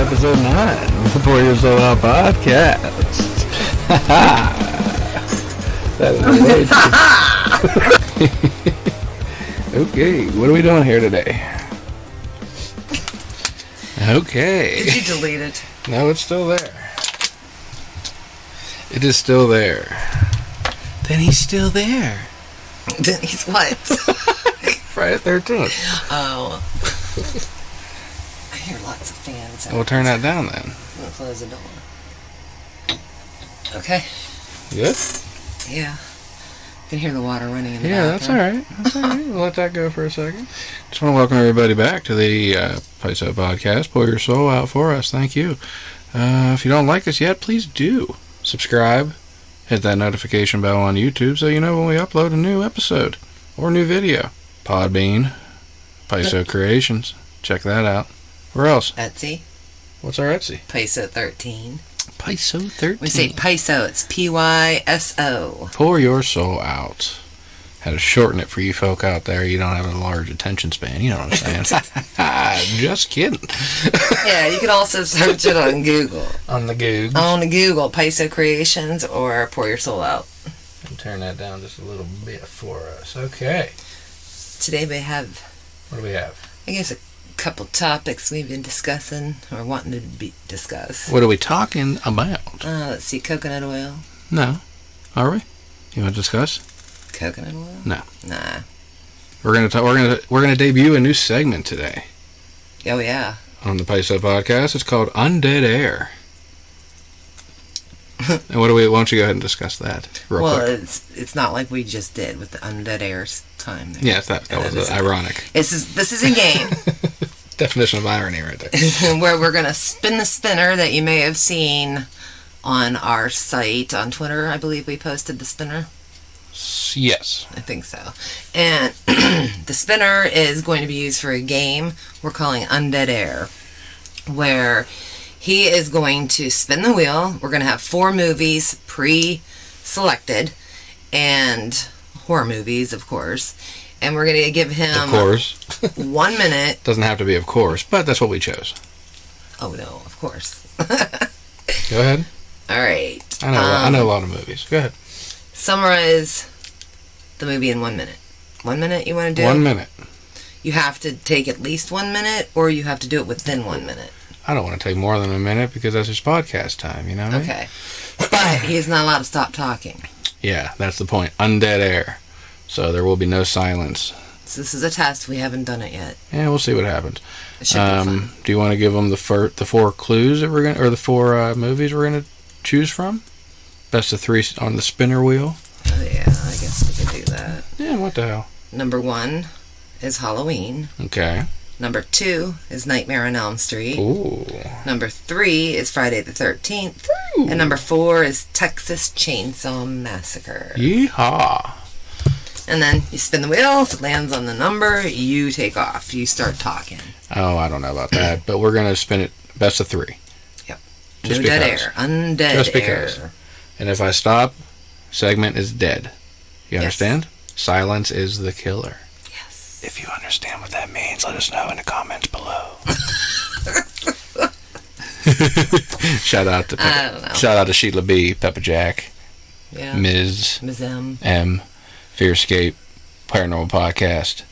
episode 9 of the P.Y.S.O podcast. Okay, what are we doing here today? Okay. Did you delete it? No, it's still there. It is still there. Then he's still there. Then he's what? Friday the 13th. Oh. I hear lots of fans. We'll turn that down then. We'll close the door. Okay. Good? Yeah. You can hear the water running in the Yeah, bathroom. that's alright. That's alright. We'll let that go for a second. Just want to welcome everybody back to the P.Y.S.O podcast. Pour your soul out for us. Thank you. If you don't like us yet, please do subscribe. Hit that notification bell on YouTube so you know when we upload a new episode or new video. Podbean, P.Y.S.O Creations. Check that out. Where else? Etsy. What's our Etsy? P.Y.S.O 13. P.Y.S.O 13. We say P.Y.S.O. It's P-Y-S-O. Pour your soul out. Had to shorten it for you folk out there. You don't have a large attention span. You know what I'm saying? Just kidding. Yeah, you can also search it on Google. On the Googs. On the Google, P.Y.S.O Creations or Pour Your Soul Out. And turn that down just a little bit for us. Okay. Today we have, What do we have? I guess, a couple topics we've been discussing or wanting to discuss. What are we talking about? Let's see, coconut oil. No. Are we? You want to discuss? Coconut oil? No. Nah. We're gonna debut a new segment today Oh, yeah. on the P.Y.S.O podcast. It's called Undead Air. And why don't you go ahead and discuss that real quick? It's not like we just did with the Undead Air's time there. Yes, that was ironic. This is a game Definition of irony right there. where we're going to spin the spinner that you may have seen on our site on Twitter. I believe we posted the spinner. Yes. I think so. And the spinner is going to be used for a game we're calling Undead Air, where he is going to spin the wheel. We're going to have 4 movies pre-selected, and horror movies, of course. And we're going to give him, of course, 1 minute. Doesn't have to be of course, but that's what we chose. Oh, no, of course. Go ahead. All right. I know a lot of movies. Go ahead. Summarize the movie in 1 minute. 1 minute you want to do? 1 minute. You have to take at least 1 minute, or you have to do it within 1 minute. I don't want to take more than a minute because that's his podcast time, you know what I mean? Okay. But he's not allowed to stop talking. Yeah, that's the point. Undead air. So there will be no silence. So this is a test. We haven't done it yet. Yeah, we'll see what happens. It should be fun. Do you want to give them the 4 clues that we're going, or the 4 movies we're going to choose from? Best of 3 on the spinner wheel. Oh, yeah, I guess we can do that. Yeah, what the hell? Number 1 is Halloween. Okay. Number 2 is Nightmare on Elm Street. Ooh. Number 3 is Friday the 13th. Ooh. And number 4 is Texas Chainsaw Massacre. Yeehaw. And then you spin the wheel. If it lands on the number, you take off. You start talking. Oh, I don't know about that, but we're going to spin it best of 3. Yep. Just no dead because. air. Undead Just because. air. And if I stop, segment is dead. You understand? Yes. Silence is the killer. Yes. If you understand what that means, let us know in the comments below. Shout out to Sheila B, Peppa Jack, Yeah. Ms. M, Fear Escape, Paranormal Podcast,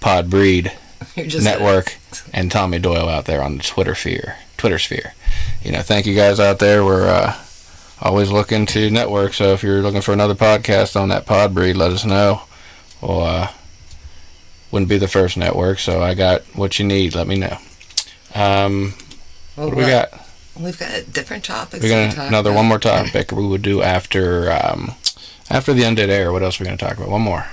Pod Breed Network, and Tommy Doyle out there on the Twitter sphere. You know, thank you guys out there. We're always looking to network, so if you're looking for another podcast on that Pod Breed, let us know. Well, wouldn't be the first network, so I got what you need. Let me know. What do we got? We've got different topics. We got one more topic we would do after the Undead Air. What else are we going to talk about? One more.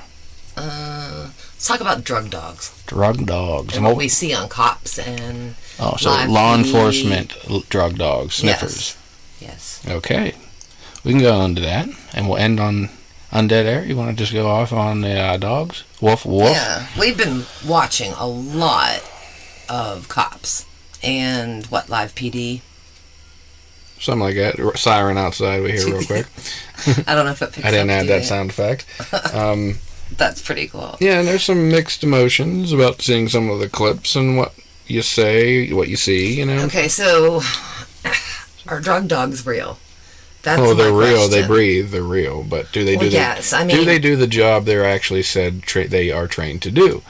Let's talk about drug dogs. Drug dogs. And what we see on cops and law enforcement drug dogs, sniffers. Yes. Okay. We can go on to that, and we'll end on Undead Air. You want to just go off on the dogs? Woof, woof. Yeah. We've been watching a lot of cops. And Live PD? Something like that. Siren outside we hear real quick. I don't know if it picks up. I didn't add that sound effect. That's pretty cool. Yeah, and there's some mixed emotions about seeing some of the clips and what you say, what you see, you know. Okay, so are drug dogs real? That's they're real. question. They breathe. They're real. But do they do yes. do they do the job they're actually said they are trained to do?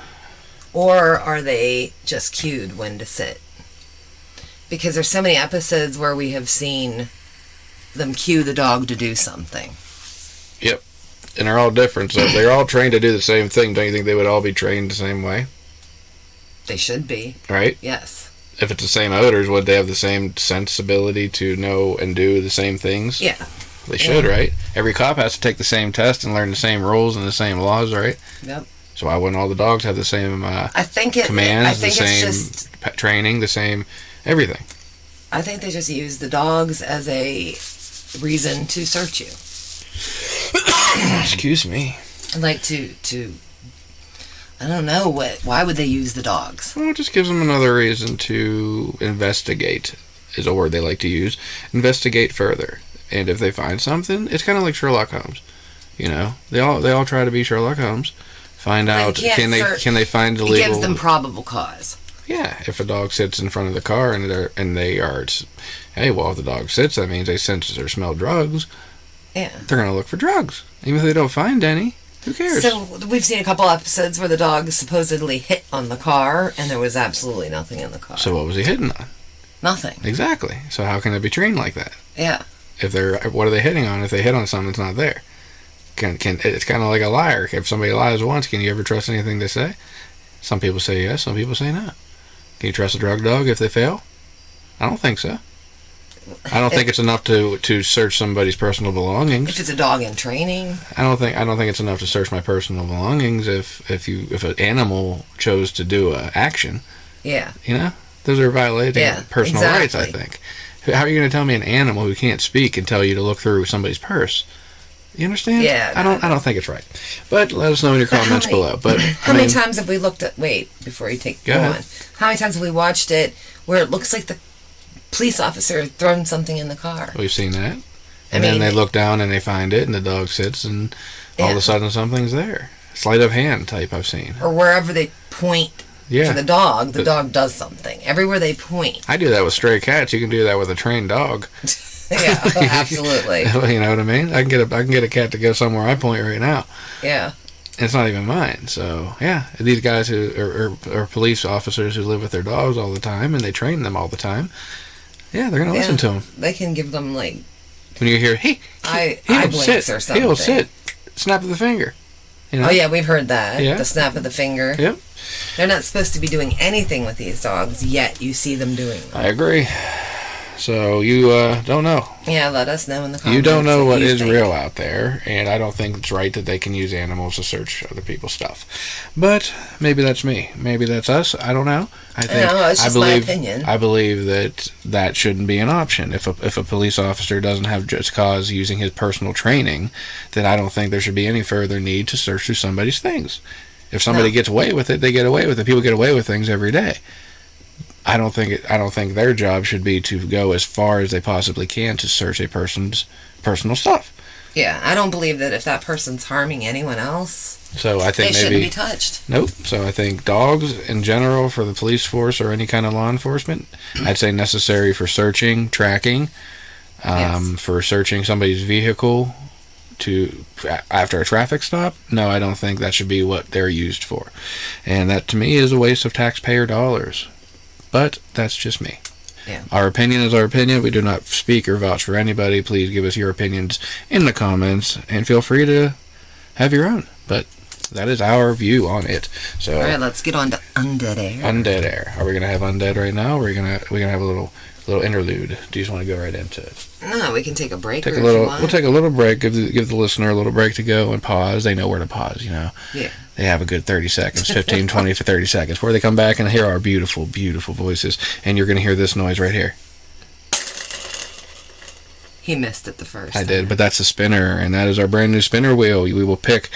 Or are they just cued when to sit? Because there's so many episodes where we have seen them cue the dog to do something. Yep. And they're all different, so if they're all trained to do the same thing, don't you think they would all be trained the same way? They should be. Right? Yes. If it's the same odors, would they have the same sensibility to know and do the same things? Yeah. They should, right? Every cop has to take the same test and learn the same rules and the same laws, right? Yep. So why wouldn't all the dogs have the same commands, the same training, the same everything? I think they just use the dogs as a reason to search you. Excuse me. Like to I don't know why would they use the dogs? Well, it just gives them another reason to investigate, is a word they like to use. Investigate further. And if they find something, it's kind of like Sherlock Holmes. You know, they all try to be Sherlock Holmes. Find out, can they find illegal... It gives them probable cause. Yeah, if a dog sits in front of the car and they are, hey, well, if the dog sits, that means they sense or smell drugs. Yeah. They're going to look for drugs. Even if they don't find any, who cares? So we've seen a couple episodes where the dog supposedly hit on the car and there was absolutely nothing in the car. So what was he hitting on? Nothing. Exactly. So how can it be trained like that? Yeah. What are they hitting on if they hit on something that's not there? It's kind of like a liar. If somebody lies once, can you ever trust anything they say? Some people say yes, some people say no. Can you trust a drug dog if they fail? I don't think so. I don't think it's enough to search somebody's personal belongings. If it's a dog in training, I don't think it's enough to search my personal belongings if an animal chose to do an action. Yeah. You know, those are violating personal rights, I think. How are you going to tell me an animal who can't speak can tell you to look through somebody's purse? You understand? Yeah. I don't think it's right. But let us know in your comments below. But how many times have we looked at? Wait, before you go on. How many times have we watched it where it looks like the police officer thrown something in the car? We've seen that. And then they look down and they find it, and the dog sits, and all of a sudden something's there. Sleight of hand type I've seen. Or wherever they point to the dog does something. Everywhere they point. I do that with stray cats. You can do that with a trained dog. Yeah, absolutely. You know what I mean? I can get a cat to go somewhere I point right now. Yeah. It's not even mine. So, yeah, these guys who are police officers who live with their dogs all the time, and they train them all the time, yeah, they're going to listen to them. They can give them, like... When you hear, hey, eye blinks or something. He'll sit. Snap of the finger. You know? Oh, yeah, we've heard that. Yeah. The snap of the finger. Yep. They're not supposed to be doing anything with these dogs, yet you see them doing them. I agree. So you don't know. Yeah, let us know in the comments. You don't know what is real out there, and I don't think it's right that they can use animals to search other people's stuff. But maybe that's me. Maybe that's us. I don't know. It's just my opinion. I believe that shouldn't be an option. If a police officer doesn't have just cause using his personal training, then I don't think there should be any further need to search through somebody's things. If somebody gets away with it, they get away with it. People get away with things every day. I don't think their job should be to go as far as they possibly can to search a person's personal stuff. Yeah, I don't believe that if that person's harming anyone else, so I think they shouldn't be touched. Nope. So I think dogs in general for the police force or any kind of law enforcement, I'd say necessary for searching, tracking, for searching somebody's vehicle after a traffic stop. No, I don't think that should be what they're used for, and that to me is a waste of taxpayer dollars. But that's just me. Yeah. Our opinion is our opinion. We do not speak or vouch for anybody. Please give us your opinions in the comments, and feel free to have your own. But that is our view on it. So, all right, let's get on to Undead Air. Undead Air. Are we gonna have Undead right now? Or are we gonna have a little interlude? Do you just want to go right into it? No, we can take a break. We'll take a little break. Give the listener a little break to go and pause. They know where to pause. You know. Yeah. They have a good 30 seconds, 15, 20 to 30 seconds before they come back and hear our beautiful, beautiful voices. And you're going to hear this noise right here. He missed it the first time. I did, but that's a spinner, and that is our brand new spinner wheel. We will pick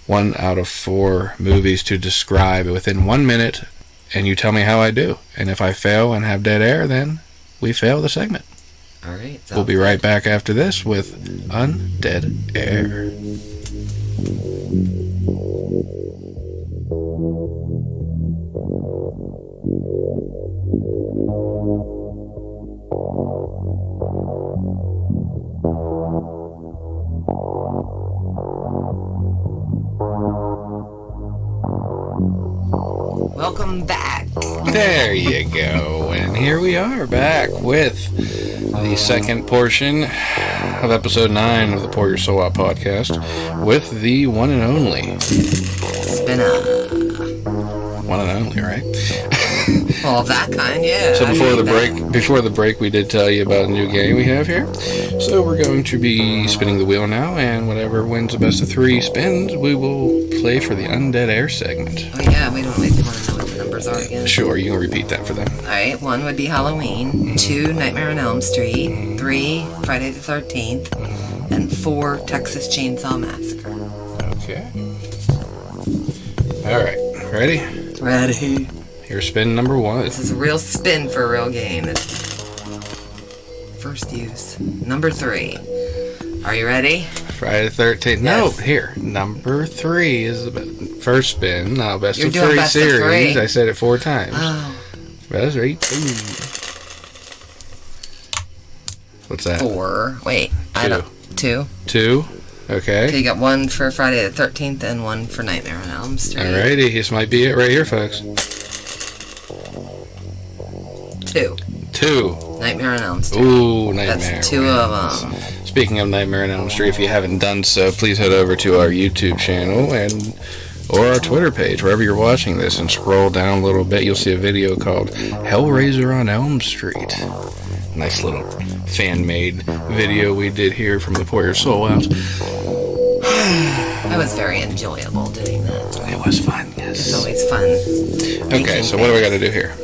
1 out of 4 movies to describe within 1 minute, and you tell me how I do. And if I fail and have dead air, then we fail the segment. All right. We'll be right back after this with Undead Air. welcome back. There you go. And here we are back with the second portion of episode 9 of the Pour Your Soul Out podcast with the one and only Spinner. One and only, right? Well, that kind, yeah. So before the break, we did tell you about a new game we have here. So we're going to be spinning the wheel now, and whatever wins the best of 3 spins, we will play for the Undead Air segment. Oh yeah, we want to know what the numbers are again. Sure, you can repeat that for them. All right, 1 would be Halloween, 2 Nightmare on Elm Street, 3 Friday the 13th, and 4 Texas Chainsaw Massacre. Okay. All right, ready? Ready. Here's spin number 1. This is a real spin for a real game. First use. Number 3. Are you ready? Friday the 13th. Yes. No, here. Number 3 is the first spin. Now, best of 3 best of series. 3. I said it 4 times. Oh. Best of 8. What's that? 4. Wait. 2. 2. Okay. So you got 1 for Friday the 13th and 1 for Nightmare on Elm Street. Alrighty. This might be it right here, folks. 2. 2. Nightmare on Elm Street. Ooh, Nightmare. That's 2 of them. Speaking of Nightmare on Elm Street, if you haven't done so, please head over to our YouTube channel or our Twitter page, wherever you're watching this, and scroll down a little bit. You'll see a video called Hellraiser on Elm Street. Nice little fan-made video we did here from the Pour Your Soul Out. It was very enjoyable doing that. It was fun, yes. It's always fun. Okay, so what do we got to do here?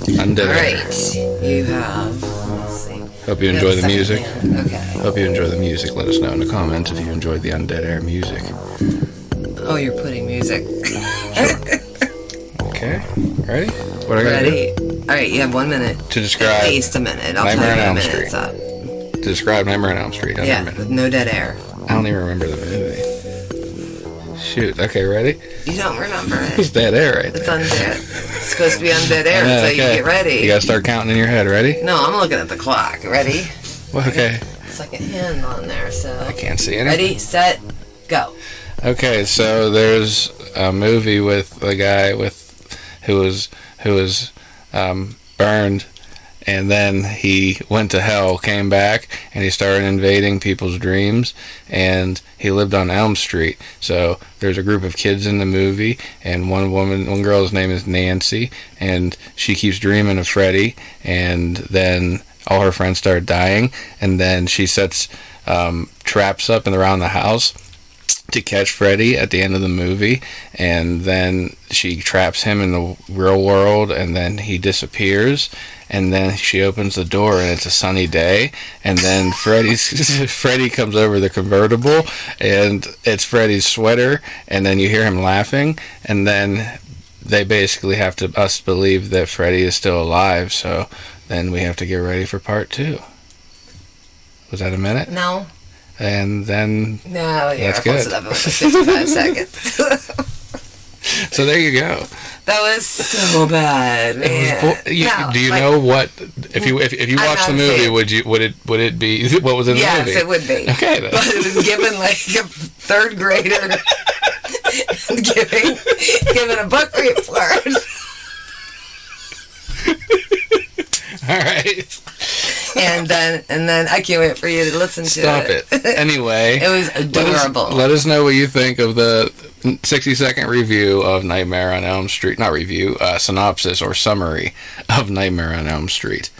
Undead. Alright, you have... Let's see. Hope you enjoy the music. Okay. Hope you enjoy the music. Let us know in the comments if you enjoyed the Undead Air music. Oh, you're putting music. Okay, ready? What I gotta Ready? Alright, you have 1 minute. To describe At least a minute. I'll Nightmare tell on you Elm when a minute's up. To describe Nightmare on Elm Street. Yeah, with no dead air. I don't even remember the movie. Shoot. Okay, ready? You don't remember it. It's dead air right It's there. undead. It's supposed to be undead air, so you okay. get ready. You gotta start counting in your head. Ready? No, I'm looking at the clock. Ready? Well, okay. It's like a hand on there, so... I can't see it. Ready, set, go. Okay, so there's a movie with a guy who was burned, and then he went to hell, came back, and he started invading people's dreams, and he lived on Elm Street. So there's a group of kids in the movie, and one girl's name is Nancy, and she keeps dreaming of Freddy, and then all her friends start dying, and then she sets traps up and around the house to catch Freddy at the end of the movie, and then she traps him in the real world, and then he disappears, and then she opens the door and it's a sunny day, and then Freddy comes over the convertible, and it's Freddy's sweater, and then you hear him laughing, and then they basically have to us believe that Freddy is still alive, so then we have to get ready for part 2. Was that a minute? No. And then No, you're that's close good. enough. It was like 55 seconds. So there you go. That was so bad, man. Do you know what if you watched the movie, would it be what was in the movie? Yes, it would be. Okay, then. But it was given like a 3rd grader giving a book report. All right. And then I can't wait for you to listen to Stop it. Anyway, it was adorable. Let us know what you think of the 60-second review of Nightmare on Elm Street. Not review, synopsis or summary of Nightmare on Elm Street.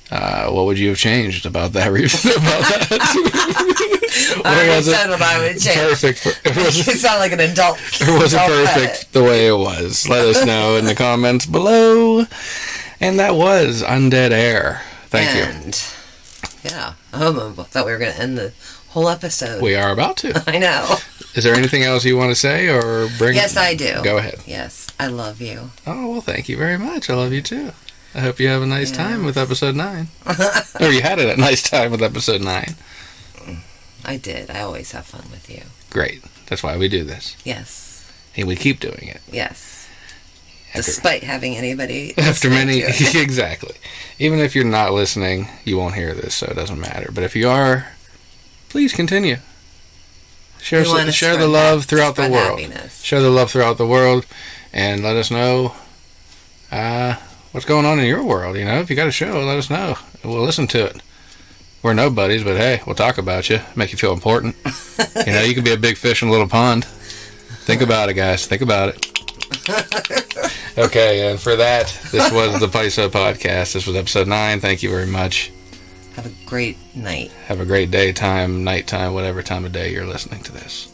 What would you have changed about that review? I said what I would change. Perfect. You sound like an adult. It wasn't perfect the way it was. Let us know in the comments below. And that was Undead Air. Thank you. Yeah, I thought we were going to end the whole episode. We are about to. I know. Is there anything else you want to say or bring? Yes, I do. Go ahead. Yes, I love you. Oh, well, thank you very much. I love you too. I hope you have a nice time with episode 9. Or you had a nice time with episode 9. I did. I always have fun with you. Great. That's why we do this. Yes. And we keep doing it. Yes. Despite having anybody after many exactly. Even if you're not listening, you won't hear this, so it doesn't matter. But if you are, please continue. Share the love throughout the world. Happiness. Share the love throughout the world, and let us know what's going on in your world. You know, if you got a show, let us know. We'll listen to it. We're nobodies, but hey, we'll talk about you, make you feel important. You know, you can be a big fish in a little pond. Think about it, guys. Think about it. Okay, and for that, this was the PYSO podcast. This was episode 9. Thank you very much. Have a great night. Have a great daytime, nighttime, whatever time of day you're listening to this.